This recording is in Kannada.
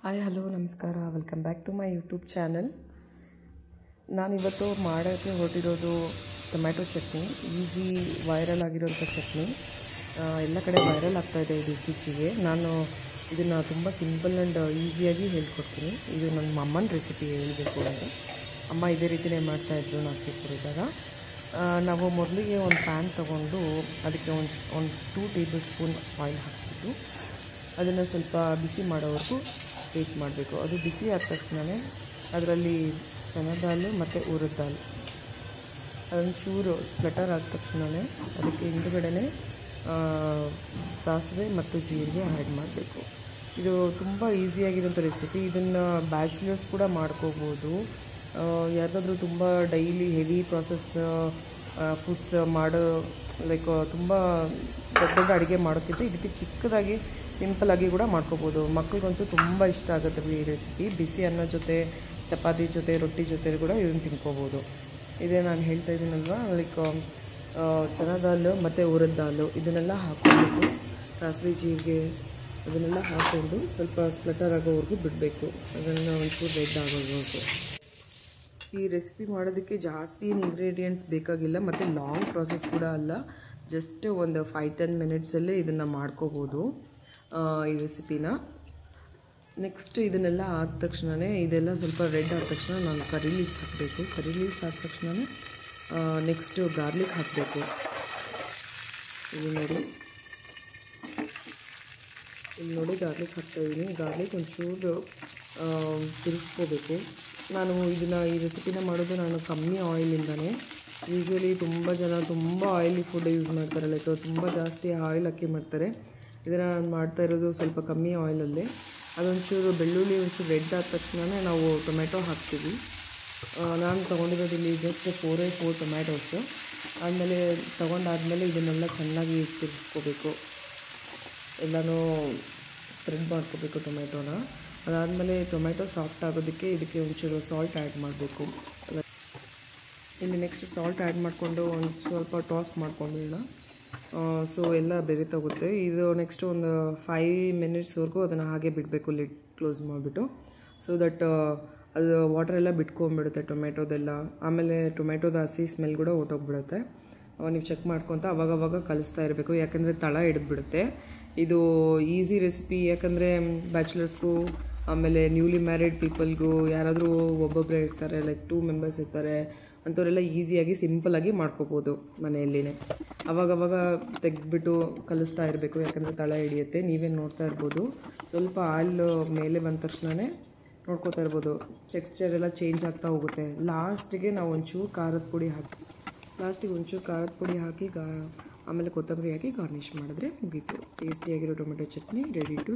ಹಾಯ್ ಹಲೋ ನಮಸ್ಕಾರ, welcome back to my YouTube channel. ನಾನಿವತ್ತು ಮಾಡೋಕ್ಕೆ ಹೊರಟಿರೋದು ಟೊಮ್ಯಾಟೊ ಚಟ್ನಿ. ಈಸಿ ವೈರಲ್ ಆಗಿರೋಂಥ ಚಟ್ನಿ, ಎಲ್ಲ ಕಡೆ ವೈರಲ್ ಆಗ್ತಾಯಿದೆ ಇದು ಇತ್ತೀಚೆಗೆ. ನಾನು ಇದನ್ನು ತುಂಬ ಸಿಂಪಲ್ ಆ್ಯಂಡ್ ಈಸಿಯಾಗಿ ಹೇಳ್ಕೊಡ್ತೀನಿ. ಇದು ನನ್ನ ಅಮ್ಮನ ರೆಸಿಪಿ ಹೇಳಬೇಕು ಅಂದರೆ, ಅಮ್ಮ ಇದೇ ರೀತಿಯೇ ಮಾಡ್ತಾಯಿದ್ರು ನಾವು ಚಿಕ್ಕವರಿದ್ದಾಗ. ನಾವು ಮೊದಲಿಗೆ ಒಂದು ಪ್ಯಾನ್ ತೊಗೊಂಡು ಅದಕ್ಕೆ ಒಂದು 2 ಟೇಬಲ್ ಸ್ಪೂನ್ ಆಯಿಲ್ ಹಾಕ್ಬಿಟ್ಟು ಅದನ್ನು ಸ್ವಲ್ಪ ಬಿಸಿ ಮಾಡೋವರೆಗೂ ವೇಟ್ ಮಾಡಬೇಕು. ಅದು ಬಿಸಿ ಆದ ತಕ್ಷಣವೇ ಅದರಲ್ಲಿ ಚನಾ ದಾಲು ಮತ್ತು ಉರಿದ ದಾಲ್ ಅದೊಂದು ಚೂರು ಸ್ಪ್ಲಟರ್ ಆದ ತಕ್ಷಣವೇ ಅದಕ್ಕೆ ಹಿಂದುಗಡೆ ಸಾಸಿವೆ ಮತ್ತು ಜೀರಿಗೆ ಆ್ಯಡ್ ಮಾಡಬೇಕು. ಇದು ತುಂಬ ಈಸಿಯಾಗಿರೋಂಥ ರೆಸಿಪಿ. ಇದನ್ನು ಬ್ಯಾಚುಲರ್ಸ್ ಕೂಡ ಮಾಡ್ಕೋಬೋದು. ಯಾರಾದರೂ ತುಂಬ ಡೈಲಿ ಹೆವಿ ಪ್ರಾಸೆಸ್ ಫುಡ್ಸ್ ಮಾಡೋ ತುಂಬ ದೊಡ್ಡ ದೊಡ್ಡ ಅಡುಗೆ ಮಾಡೋಕ್ಕಿಂತ ಇದಕ್ಕೆ ಚಿಕ್ಕದಾಗಿ ಸಿಂಪಲಾಗಿ ಕೂಡ ಮಾಡ್ಕೋಬೋದು. ಮಕ್ಳಿಗಂತೂ ತುಂಬ ಇಷ್ಟ ಆಗುತ್ತೆ ಈ ರೆಸಿಪಿ. ಬಿಸಿ ಅನ್ನ ಜೊತೆ, ಚಪಾತಿ ಜೊತೆ, ರೊಟ್ಟಿ ಜೊತೆ ಕೂಡ ಇದನ್ನು ತಿನ್ಕೋಬೋದು. ಇದೇ ನಾನು ಹೇಳ್ತಾ ಇದ್ದೀನಲ್ವ, ಚನಾ ದಾಲು ಮತ್ತು ಉರಿದ ದಾಲು ಇದನ್ನೆಲ್ಲ ಹಾಕ್ಕೊಬೇಕು. ಸಾಸಿವೆ ಜೀರಿಗೆ ಅದನ್ನೆಲ್ಲ ಹಾಕ್ಕೊಂಡು ಸ್ವಲ್ಪ ಸ್ಪ್ಲಟರ್ ಆಗೋವರೆಗೂ ಬಿಡಬೇಕು. ಅದನ್ನು ಒಂಚೂರು ರೆಡ್ ಆಗೋವರೆಗೂ. ಈ ರೆಸಿಪಿ ಮಾಡೋದಕ್ಕೆ ಜಾಸ್ತಿ ಇಂಗ್ರೀಡಿಯೆಂಟ್ಸ್ ಬೇಕಾಗಿಲ್ಲ ಮತ್ತು ಲಾಂಗ್ ಪ್ರಾಸೆಸ್ ಕೂಡ ಅಲ್ಲ. ಜಸ್ಟ್ ಒಂದು 5-10 ಮಿನಿಟ್ಸಲ್ಲೇ ಇದನ್ನು ಮಾಡ್ಕೋಬೋದು ಈ ರೆಸಿಪಿನ. ನೆಕ್ಸ್ಟ್ ಇದನ್ನೆಲ್ಲ ಆದ ತಕ್ಷಣವೇ ಇದೆಲ್ಲ ಸ್ವಲ್ಪ ರೆಡ್ ಆದ ತಕ್ಷಣ ನಾನು ಕರಿ ಲೀವ್ಸ್ ಹಾಕಬೇಕು. ಕರಿ ಲೀವ್ಸ್ ಆದ ತಕ್ಷಣವೇ ನೆಕ್ಸ್ಟು ಗಾರ್ಲಿಕ್ ಹಾಕಬೇಕು. ಇಲ್ಲಿ ನೋಡಿ ಗಾರ್ಲಿಕ್ ಹಾಕ್ತಾಯಿದ್ದೀನಿ. ಗಾರ್ಲಿಕ್ ಒಂಚೂರು ತಿರುಗಿಸ್ಕೋಬೇಕು. ನಾನು ಈ ರೆಸಿಪಿನ ಮಾಡೋದು ನಾನು ಕಮ್ಮಿ ಆಯಿಲಿಂದನೇ. ಯೂಶ್ವಲಿ ತುಂಬ ಜನ ತುಂಬ ಆಯಿಲಿ ಫುಡ್ ಯೂಸ್ ಮಾಡ್ತಾರೆ, ತುಂಬ ಜಾಸ್ತಿ ಆಯಿಲ್ ಹಾಕಿ ಮಾಡ್ತಾರೆ. ಇದನ್ನು ನಾನು ಮಾಡ್ತಾ ಇರೋದು ಸ್ವಲ್ಪ ಕಮ್ಮಿ ಆಯಿಲಲ್ಲೇ. ಅದೊಂಚೂರು ಬೆಳ್ಳುಳ್ಳಿ ಒಂಚೂರು ರೆಡ್ ಆದ ತಕ್ಷಣವೇ ನಾವು ಟೊಮೆಟೊ ಹಾಕ್ತೀವಿ. ನಾನು ತೊಗೊಂಡಿರೋದು ಇಲ್ಲಿ ಜಸ್ಟ್ 4 ಟೊಮ್ಯಾಟೋಸು. ಆದಮೇಲೆ ತೊಗೊಂಡಾದ್ಮೇಲೆ ಇದನ್ನೆಲ್ಲ ಚೆನ್ನಾಗಿ ತಿರ್ಗಿಸ್ಕೋಬೇಕು. ಎಲ್ಲನೂ ಸ್ಪ್ರೆಡ್ ಮಾಡ್ಕೋಬೇಕು ಟೊಮೆಟೊನ. ಅದಾದಮೇಲೆ ಟೊಮೆಟೊ ಸಾಫ್ಟ್ ಆಗೋದಕ್ಕೆ ಇದಕ್ಕೆ ಒಂಚೂರು ಸಾಲ್ಟ್ ಆ್ಯಡ್ ಮಾಡಬೇಕು. ಇಲ್ಲಿ ನೆಕ್ಸ್ಟ್ ಸಾಲ್ಟ್ ಆ್ಯಡ್ ಮಾಡಿಕೊಂಡು ಒಂದು ಸ್ವಲ್ಪ ಟಾಸ್ ಮಾಡ್ಕೊಂಡಿಲ್ಲ. ಸೊ ಎಲ್ಲ ಬೆರೆತೋಗುತ್ತೆ. ಇದು ನೆಕ್ಸ್ಟ್ ಒಂದು 5 ಮಿನಿಟ್ಸ್ವರೆಗೂ ಅದನ್ನು ಹಾಗೆ ಬಿಡಬೇಕು, ಲಿಡ್ ಕ್ಲೋಸ್ ಮಾಡಿಬಿಟ್ಟು. ಸೊ ದಟ್ ಅದು ವಾಟರೆಲ್ಲ ಬಿಟ್ಕೊಂಡ್ಬಿಡುತ್ತೆ ಟೊಮೆಟೊದೆಲ್ಲ. ಆಮೇಲೆ ಟೊಮೆಟೊದ ಹಸಿ ಸ್ಮೆಲ್ ಕೂಡ ಹೊಟ್ಟೋಗ್ಬಿಡುತ್ತೆ. ನೀವು ಚೆಕ್ ಮಾಡ್ಕೊತ ಅವಾಗವಾಗ ಕಲಿಸ್ತಾ ಇರಬೇಕು, ಯಾಕಂದರೆ ತಳ ಹಿಡಿದ್ಬಿಡುತ್ತೆ. ಇದು ಈಸಿ ರೆಸಿಪಿ. ಯಾಕಂದರೆ ಬ್ಯಾಚುಲರ್ಸ್ಗೂ ಆಮೇಲೆ ನ್ಯೂಲಿ ಮ್ಯಾರಿಡ್ ಪೀಪಲ್ಗೂ, ಯಾರಾದರೂ ಒಬ್ಬೊಬ್ಬರೇ ಇರ್ತಾರೆ, 2 ಮೆಂಬರ್ಸ್ ಇರ್ತಾರೆ, ಅಂಥವರೆಲ್ಲ ಈಸಿಯಾಗಿ ಸಿಂಪಲಾಗಿ ಮಾಡ್ಕೋಬೋದು ಮನೆಯಲ್ಲಿನೇ. ಅವಾಗವಾಗ ತೆಗೆದ್ಬಿಟ್ಟು ಕಲಿಸ್ತಾ ಇರಬೇಕು, ಯಾಕಂದರೆ ತಳ ಹಿಡಿಯುತ್ತೆ. ನೀವೇ ನೋಡ್ತಾ ಇರ್ಬೋದು, ಸ್ವಲ್ಪ ಆಯಿಲ್ ಮೇಲೆ ಬಂದ ತಕ್ಷಣವೇ ನೋಡ್ಕೋತಾ ಇರ್ಬೋದು, ಟೆಕ್ಸ್ಚರ್ ಎಲ್ಲ ಚೇಂಜ್ ಆಗ್ತಾ ಹೋಗುತ್ತೆ. ಲಾಸ್ಟಿಗೆ ನಾವು ಒಂಚೂರು ಖಾರದ ಪುಡಿ ಹಾಕಿ ಆಮೇಲೆ ಕೊತ್ತಂಬರಿ ಹಾಕಿ ಗಾರ್ನಿಷ್ ಮಾಡಿದ್ರೆ ಮುಗೀತು. ಟೇಸ್ಟಿಯಾಗಿರೋ ಟೊಮೆಟೊ ಚಟ್ನಿ ರೆಡಿ ಟು